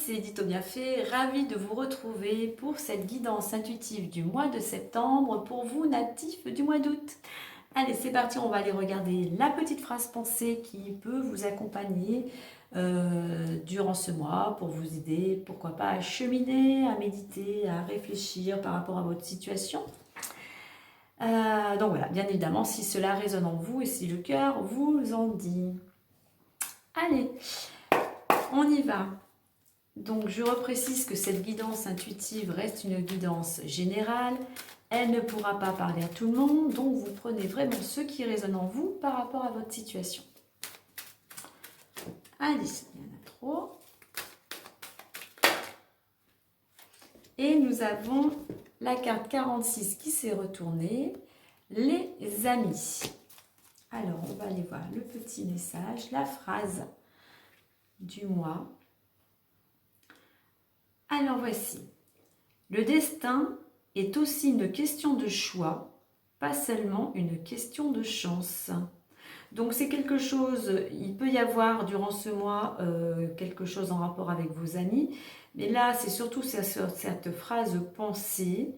C'est Édito Bienfait, ravie de vous retrouver pour cette guidance intuitive du mois de septembre pour vous natifs du mois d'août. Allez, c'est parti, on va aller regarder la petite phrase pensée qui peut vous accompagner durant ce mois pour vous aider, pourquoi pas, à cheminer, à méditer, à réfléchir par rapport à votre situation. Donc voilà, bien évidemment, si cela résonne en vous et si le cœur vous en dit. Allez, on y va. Donc, je reprécise que cette guidance intuitive reste une guidance générale. Elle ne pourra pas parler à tout le monde, donc vous prenez vraiment ce qui résonne en vous par rapport à votre situation. Allez, il y en a trop. Et nous avons la carte 46 qui s'est retournée, les amis. Alors, on va aller voir le petit message, la phrase du mois. Alors voici, le destin est aussi une question de choix, pas seulement une question de chance. Donc c'est quelque chose, il peut y avoir durant ce mois quelque chose en rapport avec vos amis, mais là c'est surtout cette phrase pensée,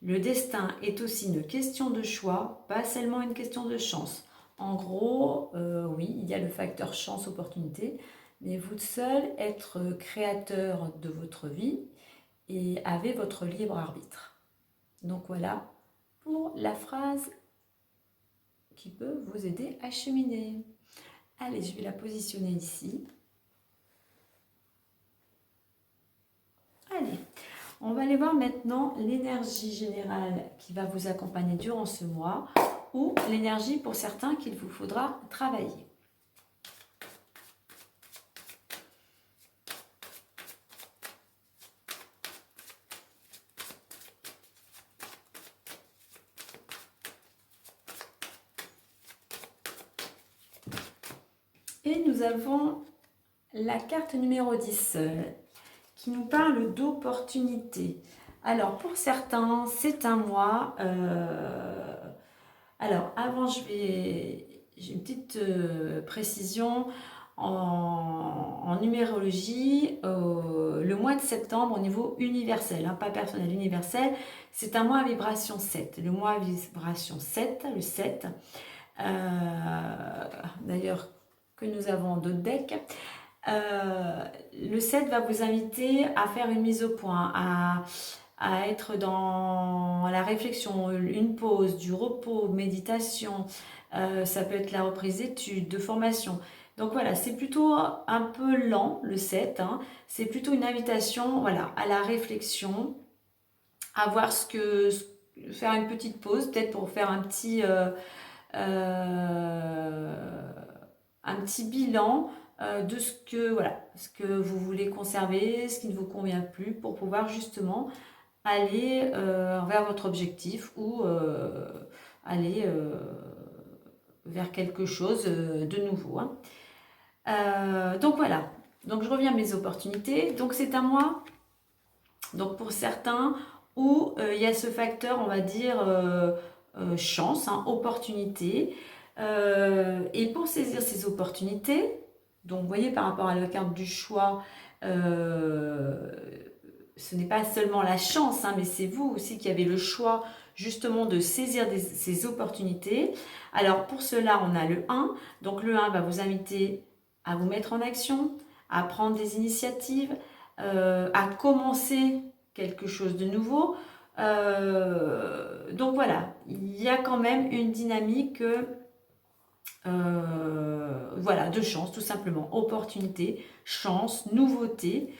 le destin est aussi une question de choix, pas seulement une question de chance. En gros, oui, il y a le facteur chance-opportunité, mais vous seul être créateur de votre vie et avez votre libre arbitre. Donc voilà pour la phrase qui peut vous aider à cheminer. Allez, je vais la positionner ici. Allez, on va aller voir maintenant l'énergie générale qui va vous accompagner durant ce mois ou l'énergie pour certains qu'il vous faudra travailler. Et nous avons la carte numéro 10 qui nous parle d'opportunité. Alors, pour certains, c'est un mois. Alors, avant, j'ai une petite précision. En numérologie, le mois de septembre au niveau universel, hein, pas personnel, universel, c'est un mois à vibration 7. Le mois à vibration 7, le 7, d'ailleurs, que nous avons en d'autres decks. Le 7 va vous inviter à faire une mise au point, à être dans la réflexion, une pause, du repos, méditation, ça peut être la reprise d'études, de formation. Donc voilà, c'est plutôt un peu lent le 7, hein. C'est plutôt une invitation, voilà, à la réflexion, à voir faire une petite pause, peut-être pour faire un petit bilan de ce que vous voulez conserver, ce qui ne vous convient plus, pour pouvoir justement aller vers votre objectif ou aller vers quelque chose de nouveau. Hein. Donc voilà, donc je reviens à mes opportunités. Donc c'est à moi, donc pour certains, où il y a ce facteur, on va dire, chance, hein, opportunité. Et pour saisir ces opportunités, donc vous voyez par rapport à la carte du choix, ce n'est pas seulement la chance, hein, mais c'est vous aussi qui avez le choix justement de saisir ces opportunités. Alors pour cela, on a le 1. Donc le 1 va vous inviter à vous mettre en action, à prendre des initiatives, à commencer quelque chose de nouveau. Donc voilà, il y a quand même une dynamique voilà, de chance tout simplement, opportunité, chance, nouveauté,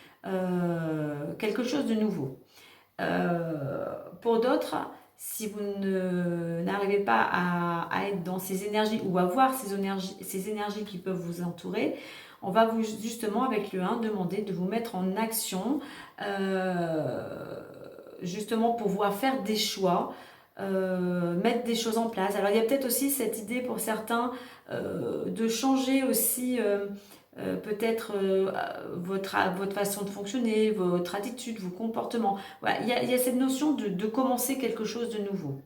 quelque chose de nouveau. Pour d'autres, si vous n'arrivez pas à être dans ces énergies ou à voir ces énergies qui peuvent vous entourer, on va vous justement avec le 1 demander de vous mettre en action justement pour pouvoir faire des choix, mettre des choses en place. Alors il y a peut-être aussi cette idée pour certains de changer aussi peut-être votre façon de fonctionner, votre attitude, vos comportements. Voilà, il y a cette notion de commencer quelque chose de nouveau.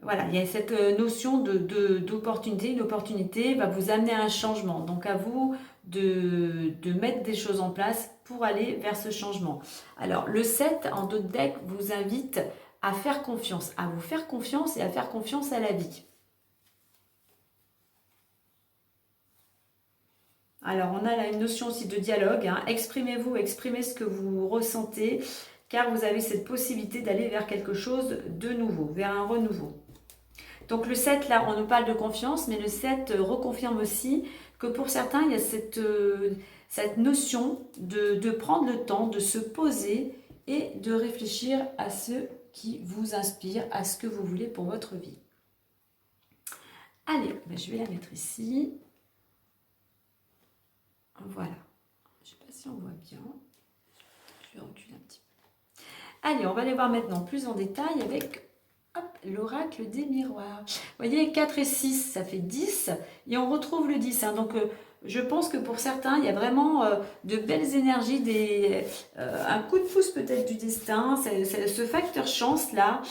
Voilà, il y a cette notion d'opportunité. Une opportunité va vous amener à un changement. Donc à vous de mettre des choses en place pour aller vers ce changement. Alors le 7 en dos de deck vous invite à faire confiance, à vous faire confiance et à faire confiance à la vie. Alors on a là une notion aussi de dialogue, hein. Exprimez-vous, exprimez ce que vous ressentez, car vous avez cette possibilité d'aller vers quelque chose de nouveau, vers un renouveau. Donc le 7, là, on nous parle de confiance, mais le 7 reconfirme aussi que pour certains, il y a cette notion de prendre le temps, de se poser et de réfléchir à ce qui vous inspire, à ce que vous voulez pour votre vie. Allez, ben je vais la mettre ici. Voilà. Je ne sais pas si on voit bien. Je vais reculer un petit peu. Allez, on va aller voir maintenant plus en détail avec l'oracle des miroirs. Vous voyez, 4 et 6, ça fait 10. Et on retrouve le 10. Hein. Donc, je pense que pour certains, il y a vraiment de belles énergies, un coup de pouce peut-être du destin, ce facteur chance-là.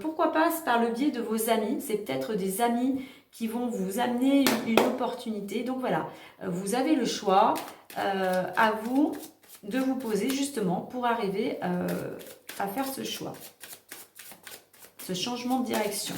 Pourquoi pas par le biais de vos amis. C'est peut-être des amis qui vont vous amener une opportunité. Donc voilà, vous avez le choix. À vous de vous poser justement pour arriver à faire ce choix. Ce changement de direction.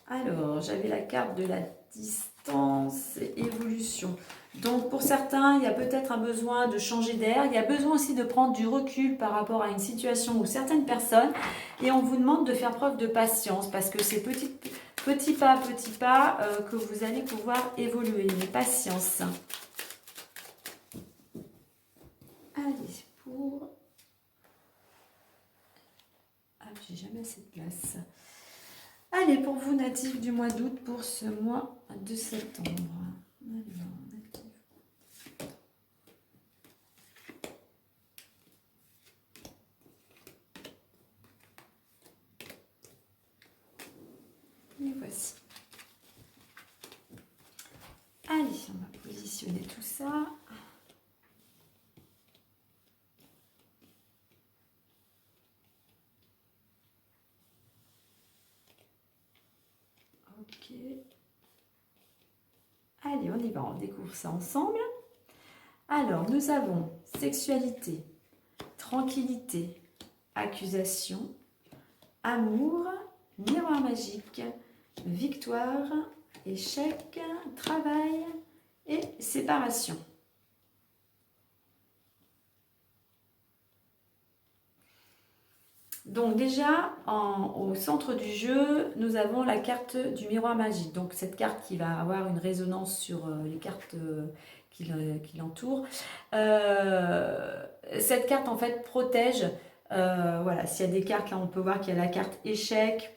Alors, j'avais la carte de la distance et évolution. Donc, pour certains, il y a peut-être un besoin de changer d'air. Il y a besoin aussi de prendre du recul par rapport à une situation ou certaines personnes. Et on vous demande de faire preuve de patience parce que c'est petit pas à petit pas que vous allez pouvoir évoluer. Mais patience. Allez, pour... Ah, j'ai jamais assez de place. Allez, pour vous, natifs du mois d'août, pour ce mois de septembre. Alors, natifs. Et voici. Allez, on va positionner tout ça. Ok. Allez, on y va, on découvre ça ensemble. Alors, nous avons sexualité, tranquillité, accusation, amour, miroir magique, victoire, échec, travail et séparation. Donc déjà, au centre du jeu, nous avons la carte du miroir magique. Donc cette carte qui va avoir une résonance sur les cartes qui l'entourent. Cette carte en fait protège. Voilà, s'il y a des cartes, là on peut voir qu'il y a la carte échec,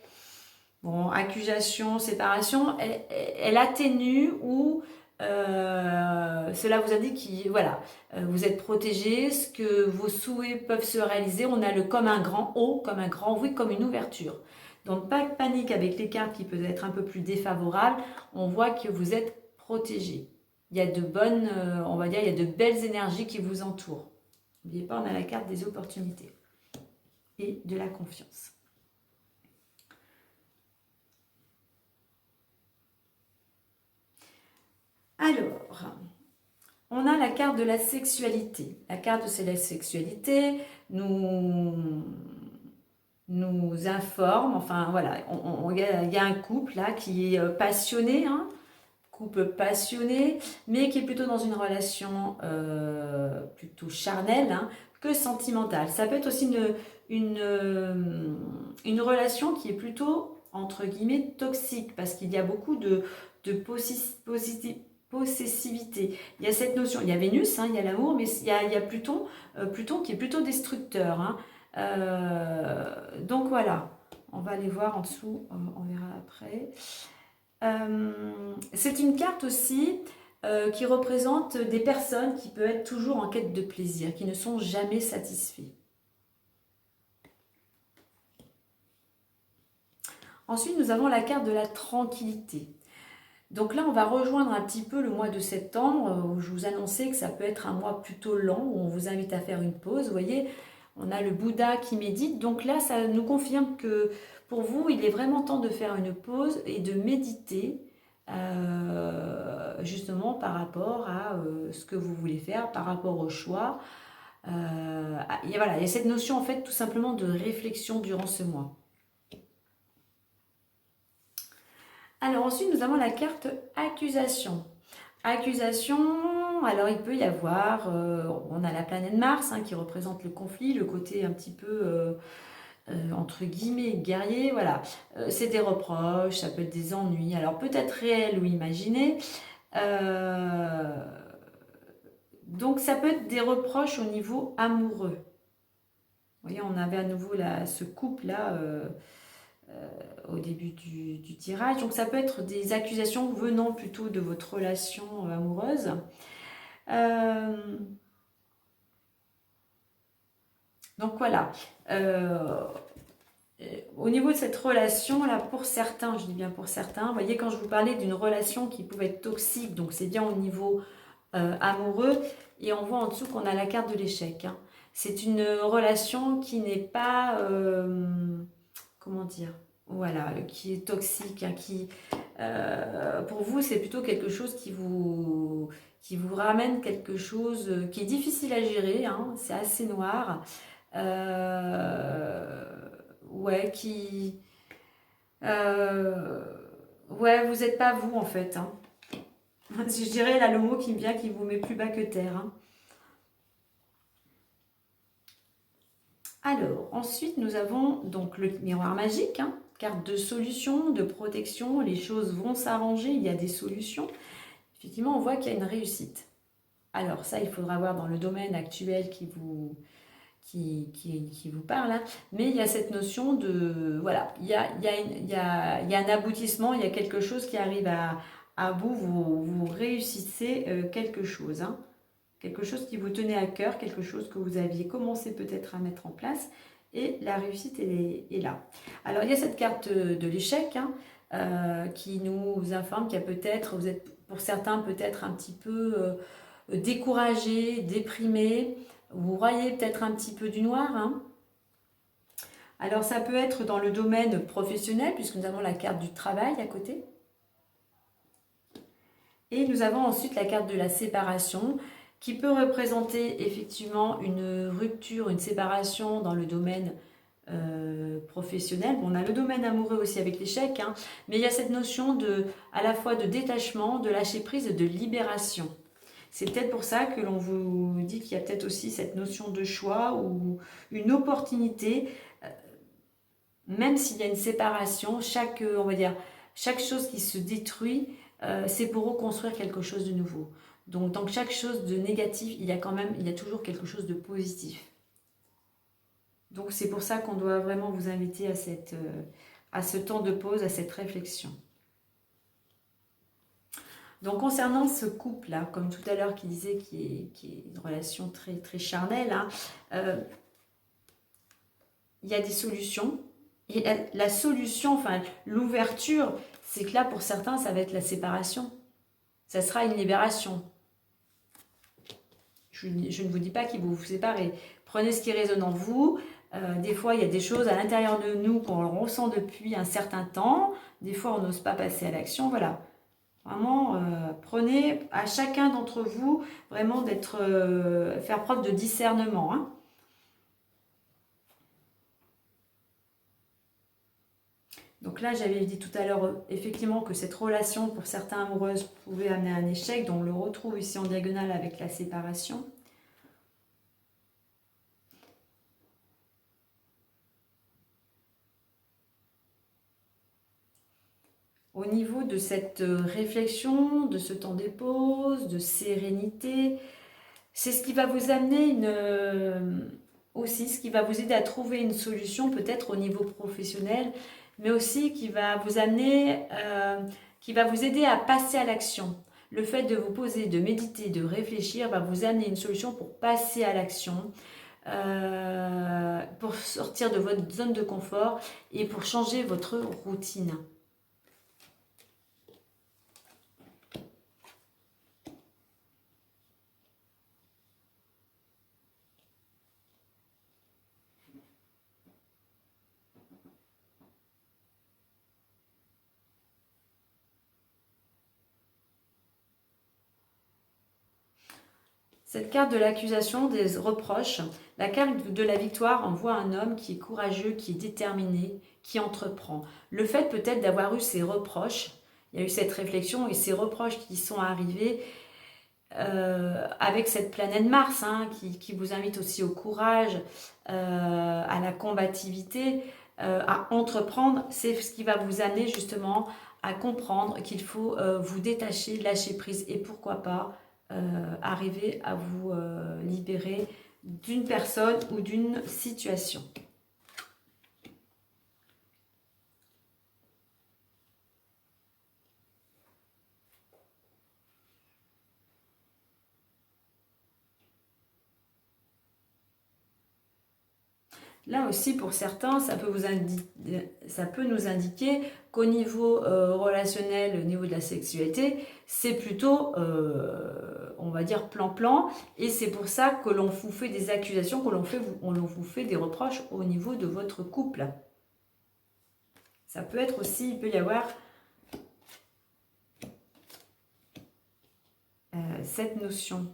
bon, accusation, séparation. Elle atténue ou cela vous indique que voilà, vous êtes protégé, ce que vos souhaits peuvent se réaliser. On a le comme un grand O, comme un grand oui, comme une ouverture. Donc pas de panique avec les cartes qui peuvent être un peu plus défavorables. On voit que vous êtes protégé. Il y a de bonnes, on va dire, il y a de belles énergies qui vous entourent. N'oubliez pas, on a la carte des opportunités et de la confiance. Alors, on a la carte de la sexualité. La carte de la sexualité nous informe, enfin voilà, il y a un couple là qui est passionné, hein, couple passionné, mais qui est plutôt dans une relation plutôt charnelle hein, que sentimentale. Ça peut être aussi une relation qui est plutôt, entre guillemets, toxique, parce qu'il y a beaucoup de possessivité. Il y a cette notion, il y a Vénus, hein, il y a l'amour, mais il y a Pluton, Pluton qui est plutôt destructeur. Hein. Donc voilà, on va aller voir en dessous, on verra après. C'est une carte aussi qui représente des personnes qui peuvent être toujours en quête de plaisir, qui ne sont jamais satisfaits. Ensuite, nous avons la carte de la tranquillité. Donc là, on va rejoindre un petit peu le mois de septembre, où je vous annonçais que ça peut être un mois plutôt lent, où on vous invite à faire une pause. Vous voyez, on a le Bouddha qui médite. Donc là, ça nous confirme que pour vous, il est vraiment temps de faire une pause et de méditer, justement par rapport à ce que vous voulez faire, par rapport au choix. Voilà, il y a cette notion en fait tout simplement de réflexion durant ce mois. Alors ensuite, nous avons la carte accusation. Accusation, alors il peut y avoir, on a la planète Mars qui représente le conflit, le côté un petit peu, entre guillemets, guerrier, voilà. C'est des reproches, ça peut être des ennuis, alors peut-être réels ou imaginés. Donc ça peut être des reproches au niveau amoureux. Vous voyez, on avait à nouveau ce couple-là au début du tirage. Donc ça peut être des accusations venant plutôt de votre relation amoureuse. Donc voilà. Au niveau de cette relation, là, pour certains, je dis bien pour certains, vous voyez, quand je vous parlais d'une relation qui pouvait être toxique, donc c'est bien au niveau amoureux, et on voit en dessous qu'on a la carte de l'échec. C'est une relation qui n'est pas, comment dire, voilà, qui est toxique, qui, pour vous, c'est plutôt quelque chose qui vous ramène quelque chose qui est difficile à gérer, c'est assez noir. Ouais, ouais, vous n'êtes pas vous en fait. Je dirais là le mot qui me vient, qui vous met plus bas que terre. Alors, ensuite, nous avons donc le miroir magique, carte de solution, de protection. Les choses vont s'arranger, il y a des solutions. Effectivement, on voit qu'il y a une réussite. Alors ça, il faudra voir dans le domaine actuel qui vous parle, mais il y a cette notion de, voilà, il y a un aboutissement, il y a quelque chose qui arrive à bout, vous réussissez quelque chose, quelque chose qui vous tenait à cœur, quelque chose que vous aviez commencé peut-être à mettre en place, et la réussite est là. Alors il y a cette carte de l'échec qui nous informe qu'il y a peut-être, vous êtes pour certains peut-être un petit peu découragé, déprimé, vous voyez peut-être un petit peu du noir. Alors ça peut être dans le domaine professionnel, puisque nous avons la carte du travail à côté. Et nous avons ensuite la carte de la séparation, qui peut représenter effectivement une rupture, une séparation dans le domaine professionnel. Bon, on a le domaine amoureux aussi avec l'échec, mais il y a cette notion à la fois de détachement, de lâcher prise et de libération. C'est peut-être pour ça que l'on vous dit qu'il y a peut-être aussi cette notion de choix ou une opportunité, même s'il y a une séparation, on va dire, chaque chose qui se détruit, c'est pour reconstruire quelque chose de nouveau. Donc dans chaque chose de négatif, il y a toujours quelque chose de positif. Donc c'est pour ça qu'on doit vraiment vous inviter à ce temps de pause, à cette réflexion. Donc concernant ce couple-là, comme tout à l'heure qui disait qui est une relation très, très charnelle, il y a des solutions. Et la solution, enfin l'ouverture, c'est que là pour certains ça va être la séparation. Ça sera une libération. Je ne vous dis pas qu'il faut vous séparer. Prenez ce qui résonne en vous. Des fois il y a des choses à l'intérieur de nous qu'on ressent depuis un certain temps. Des fois on n'ose pas passer à l'action, voilà. Vraiment, prenez à chacun d'entre vous vraiment faire preuve de discernement. Donc là, j'avais dit tout à l'heure, effectivement, que cette relation, pour certains amoureuses, pouvait amener à un échec. Donc on le retrouve ici en diagonale avec la séparation. Au niveau de cette réflexion, de ce temps de pause, de sérénité, c'est ce qui va vous amener aussi, ce qui va vous aider à trouver une solution peut-être au niveau professionnel, mais aussi qui va vous amener, qui va vous aider à passer à l'action. le fait de vous poser, de méditer, de réfléchir va vous amener une solution pour passer à l'action, pour sortir de votre zone de confort et pour changer votre routine. Cette carte de l'accusation, des reproches, la carte de la victoire envoie un homme qui est courageux, qui est déterminé, qui entreprend. Le fait peut-être d'avoir eu ces reproches, il y a eu cette réflexion et ces reproches qui sont arrivés avec cette planète Mars, hein, qui vous invite aussi au courage, à la combativité, à entreprendre, c'est ce qui va vous amener justement à comprendre qu'il faut vous détacher, lâcher prise et pourquoi pas arriver à vous libérer d'une personne ou d'une situation. Là aussi, pour certains, ça peut nous indiquer qu'au niveau relationnel, au niveau de la sexualité, c'est plutôt, on va dire, plan-plan. Et c'est pour ça que l'on vous fait des accusations, on vous fait des reproches au niveau de votre couple. Ça peut être aussi, il peut y avoir cette notion.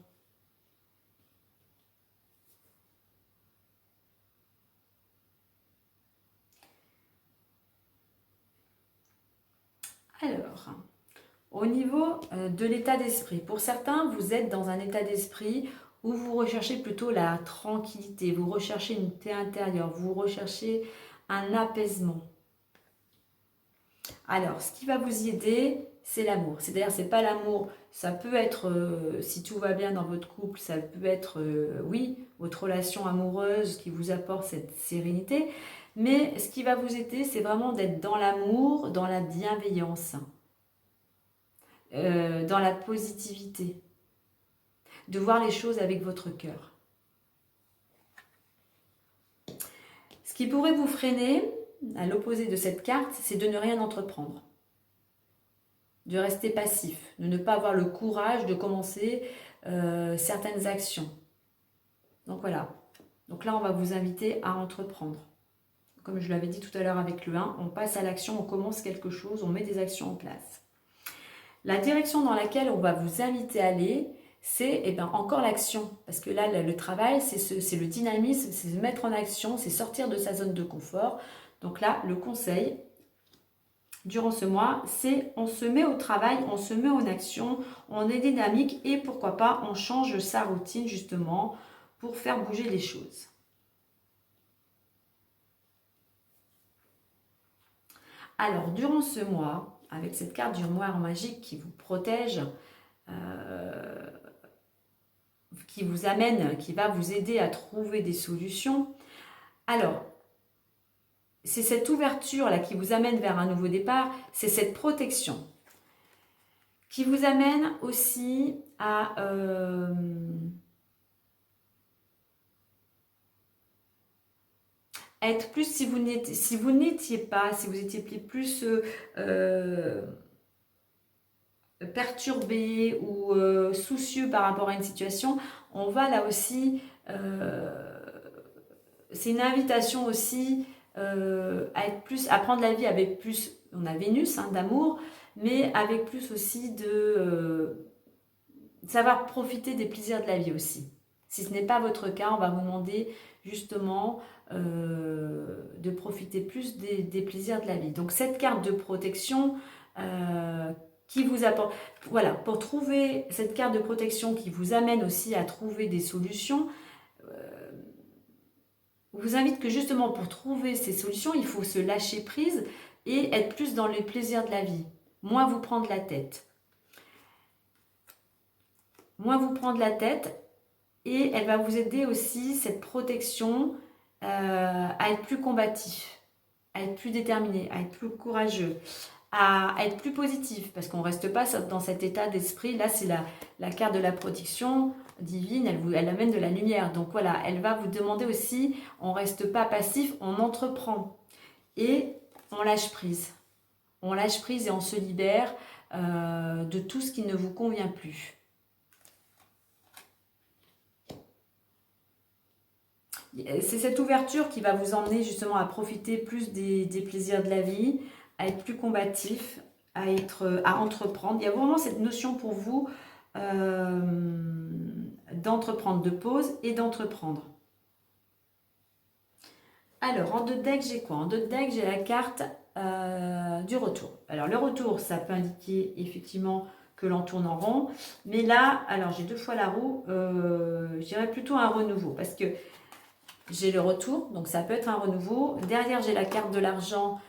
Alors, au niveau de l'état d'esprit, pour certains, vous êtes dans un état d'esprit où vous recherchez plutôt la tranquillité, vous recherchez une paix intérieure, vous recherchez un apaisement. Alors, ce qui va vous y aider, c'est l'amour. C'est-à-dire, c'est pas l'amour, ça peut être, si tout va bien dans votre couple, ça peut être, oui, votre relation amoureuse qui vous apporte cette sérénité, mais ce qui va vous aider, c'est vraiment d'être dans l'amour, dans la bienveillance, dans la positivité, de voir les choses avec votre cœur. Ce qui pourrait vous freiner, à l'opposé de cette carte, c'est de ne rien entreprendre, de rester passif, de ne pas avoir le courage de commencer certaines actions. Donc voilà, donc là on va vous inviter à entreprendre. Comme je l'avais dit tout à l'heure avec le 1, on passe à l'action, on commence quelque chose, on met des actions en place. La direction dans laquelle on va vous inviter à aller, c'est encore l'action. Parce que là, le travail, c'est le dynamisme, c'est se mettre en action, c'est sortir de sa zone de confort. Donc là, le conseil, durant ce mois, c'est on se met au travail, on se met en action, on est dynamique et pourquoi pas, on change sa routine justement pour faire bouger les choses. Alors, durant ce mois, avec cette carte du moire magique qui vous protège, qui vous amène, qui va vous aider à trouver des solutions. Alors, c'est cette ouverture-là qui vous amène vers un nouveau départ, c'est cette protection qui vous amène aussi à être plus, si vous n'étiez pas, si vous étiez plus perturbé ou soucieux par rapport à une situation, on va là aussi, c'est une invitation aussi à être plus, à prendre la vie avec plus, on a Vénus hein, d'amour, mais avec plus aussi de savoir profiter des plaisirs de la vie aussi. Si ce n'est pas votre cas, on va vous demander justement de profiter plus des plaisirs de la vie. Donc cette carte de protection qui vous apporte, voilà, pour trouver cette carte de protection qui vous amène aussi à trouver des solutions, vous invite que justement pour trouver ces solutions, il faut se lâcher prise et être plus dans les plaisirs de la vie, moins vous prendre la tête. Moins vous prendre la tête et elle va vous aider aussi, cette protection, à être plus combatif, à être plus déterminé, à être plus courageux, à être plus positif, parce qu'on ne reste pas dans cet état d'esprit. Là, c'est la carte de la protection divine, elle amène de la lumière. Donc voilà, elle va vous demander aussi, on ne reste pas passif, on entreprend. Et on lâche prise. On lâche prise et on se libère de tout ce qui ne vous convient plus. C'est cette ouverture qui va vous emmener justement à profiter plus des plaisirs de la vie, à être plus combatif, à entreprendre. Il y a vraiment cette notion pour vous d'entreprendre, de pause et d'entreprendre. Alors, en deux decks, j'ai quoi? En deux decks, j'ai la carte du retour. Alors, le retour, ça peut indiquer effectivement que l'on tourne en rond. Mais là, alors j'ai deux fois la roue, je dirais plutôt un renouveau. Parce que j'ai le retour, donc ça peut être un renouveau. Derrière, j'ai la carte de l'argent,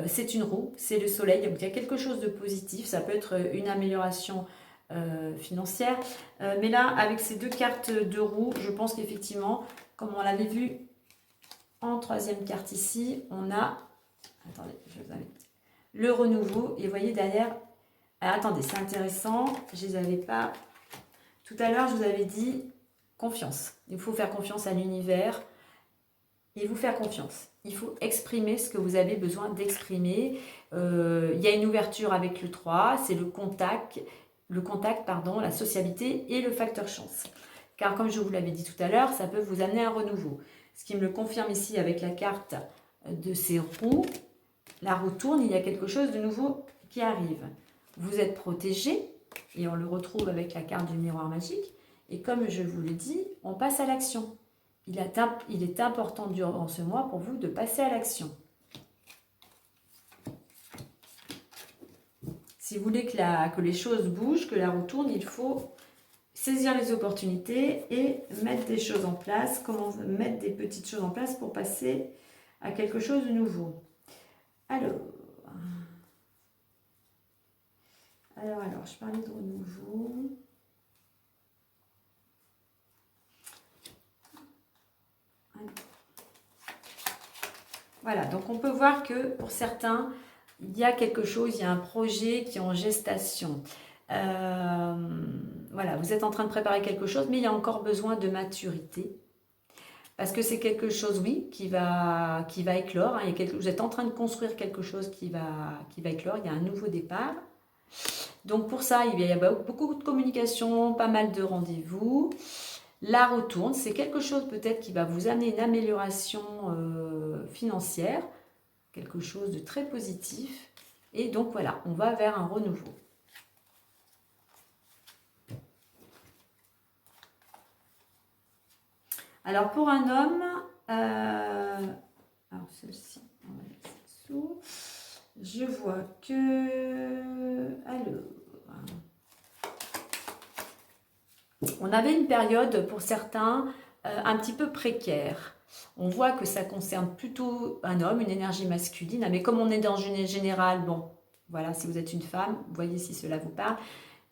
c'est une roue, c'est le soleil. Donc, il y a quelque chose de positif. Ça peut être une amélioration financière. Mais là, avec ces deux cartes de roue, je pense qu'effectivement, comme on l'avait vu en troisième carte ici, on a, attendez, je vous invite, le renouveau. Et vous voyez derrière, alors, attendez, c'est intéressant, je ne les avais pas. Tout à l'heure, je vous avais dit confiance. Il faut faire confiance à l'univers et vous faire confiance. Il faut exprimer ce que vous avez besoin d'exprimer. Il y a une ouverture avec le 3, c'est le contact, la sociabilité et le facteur chance. Car comme je vous l'avais dit tout à l'heure, ça peut vous amener un renouveau. Ce qui me le confirme ici avec la carte de ces roues. La roue tourne, il y a quelque chose de nouveau qui arrive. Vous êtes protégé, et on le retrouve avec la carte du miroir magique. Et comme je vous l'ai dit, on passe à l'action. Il est important durant ce mois pour vous de passer à l'action. Si vous voulez que les choses bougent, que la roue tourne, il faut saisir les opportunités et mettre des choses en place, mettre des petites choses en place pour passer à quelque chose de nouveau. Alors, je parlais de renouveau. Voilà, donc on peut voir que pour certains, il y a quelque chose, il y a un projet qui est en gestation. Voilà, vous êtes en train de préparer quelque chose, mais il y a encore besoin de maturité. Parce que c'est quelque chose, oui, qui va éclore. Hein, vous êtes en train de construire quelque chose qui va éclore. Il y a un nouveau départ. Donc pour ça, il y a beaucoup de communication, pas mal de rendez-vous. La retourne, c'est quelque chose peut-être qui va vous amener une amélioration financière. Quelque chose de très positif. Et donc voilà, on va vers un renouveau. Alors pour un homme, alors celle-ci, on va mettre dessous. Je vois que, alors, on avait une période pour certains un petit peu précaire. On voit que ça concerne plutôt un homme, une énergie masculine, mais comme on est dans une générale, bon, voilà, si vous êtes une femme, voyez si cela vous parle,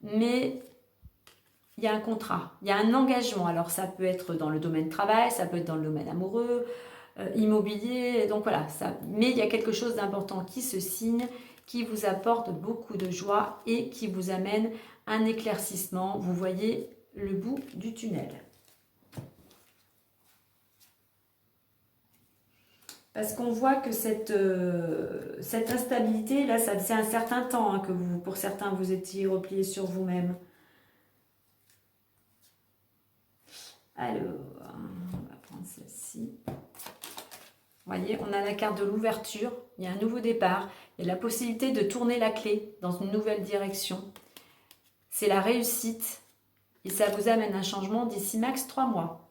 mais il y a un contrat, il y a un engagement. Alors ça peut être dans le domaine travail, ça peut être dans le domaine amoureux, immobilier, donc voilà. Mais il y a quelque chose d'important qui se signe, qui vous apporte beaucoup de joie et qui vous amène un éclaircissement. Vous voyez le bout du tunnel. Parce qu'on voit que cette instabilité, là, c'est un certain temps hein, que pour certains, vous étiez replié sur vous-même. Alors, on va prendre celle-ci. Vous voyez, on a la carte de l'ouverture. Il y a un nouveau départ. Il y a la possibilité de tourner la clé dans une nouvelle direction. C'est la réussite. Et ça vous amène un changement d'ici max 3 mois.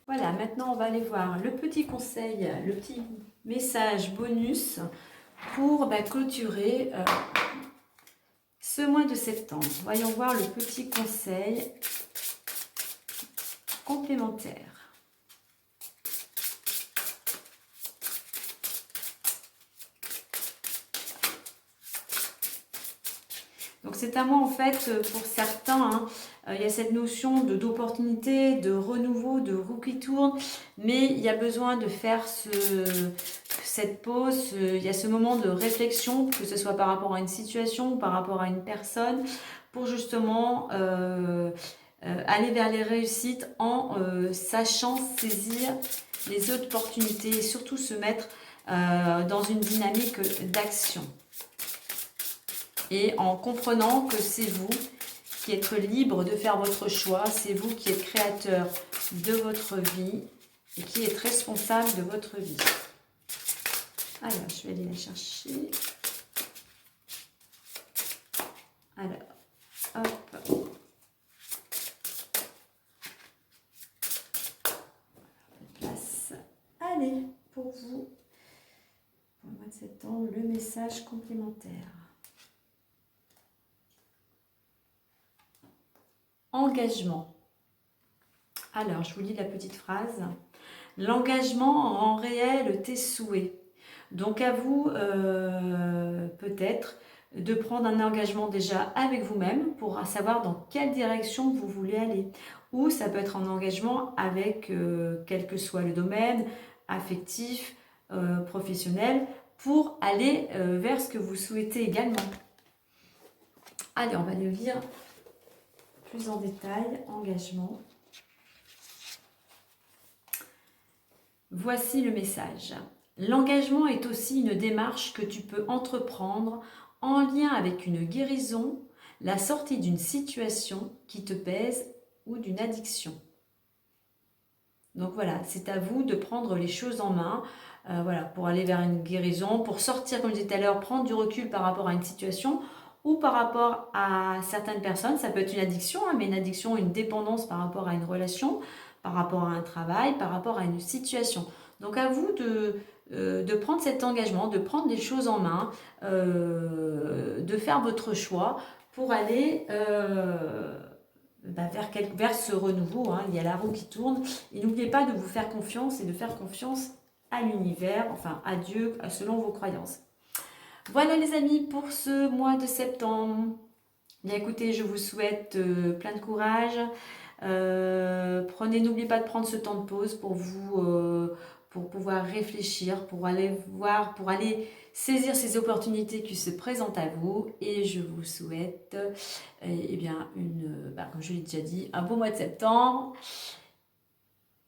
Voilà, maintenant on va aller voir le petit conseil, le petit message bonus pour clôturer ce mois de septembre. Voyons voir le petit conseil complémentaire. Donc c'est un mois en fait pour certains, il y a cette notion d'opportunité, de renouveau, de roue qui tourne, mais il y a besoin de faire cette pause, il y a ce moment de réflexion, que ce soit par rapport à une situation ou par rapport à une personne, pour justement aller vers les réussites en sachant saisir les opportunités et surtout se mettre dans une dynamique d'action. Et en comprenant que c'est vous qui êtes libre de faire votre choix, c'est vous qui êtes créateur de votre vie et qui êtes responsable de votre vie. Alors, je vais aller la chercher. Alors, hop. Place. Allez, pour vous, pour le mois de septembre, le message complémentaire. Engagement. Alors, je vous lis la petite phrase. L'engagement rend réel tes souhaits. Donc, à vous, peut-être, de prendre un engagement déjà avec vous-même pour savoir dans quelle direction vous voulez aller. Ou ça peut être un engagement avec quel que soit le domaine, affectif, professionnel, pour aller vers ce que vous souhaitez également. Allez, on va le lire plus en détail. Engagement. Voici le message. L'engagement est aussi une démarche que tu peux entreprendre en lien avec une guérison, la sortie d'une situation qui te pèse ou d'une addiction. Donc voilà, c'est à vous de prendre les choses en main, voilà, pour aller vers une guérison, pour sortir, comme je disais tout à l'heure, prendre du recul par rapport à une situation ou par rapport à certaines personnes. Ça peut être une addiction, mais une addiction, une dépendance par rapport à une relation, par rapport à un travail, par rapport à une situation. Donc à vous de prendre cet engagement, de prendre les choses en main, de faire votre choix pour aller vers ce renouveau. Hein. Il y a la roue qui tourne. Et n'oubliez pas de vous faire confiance et de faire confiance à l'univers, enfin à Dieu, selon vos croyances. Voilà les amis pour ce mois de septembre. Bien écoutez, je vous souhaite plein de courage. N'oubliez pas de prendre ce temps de pause pour vous, pour pouvoir réfléchir, pour aller voir, pour aller saisir ces opportunités qui se présentent à vous. Et je vous souhaite, bien, comme je l'ai déjà dit, un beau mois de septembre.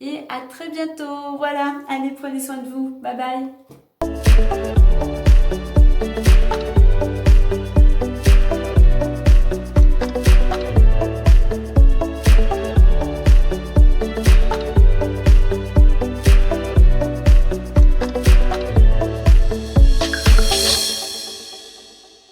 Et à très bientôt. Voilà, allez, prenez soin de vous. Bye bye.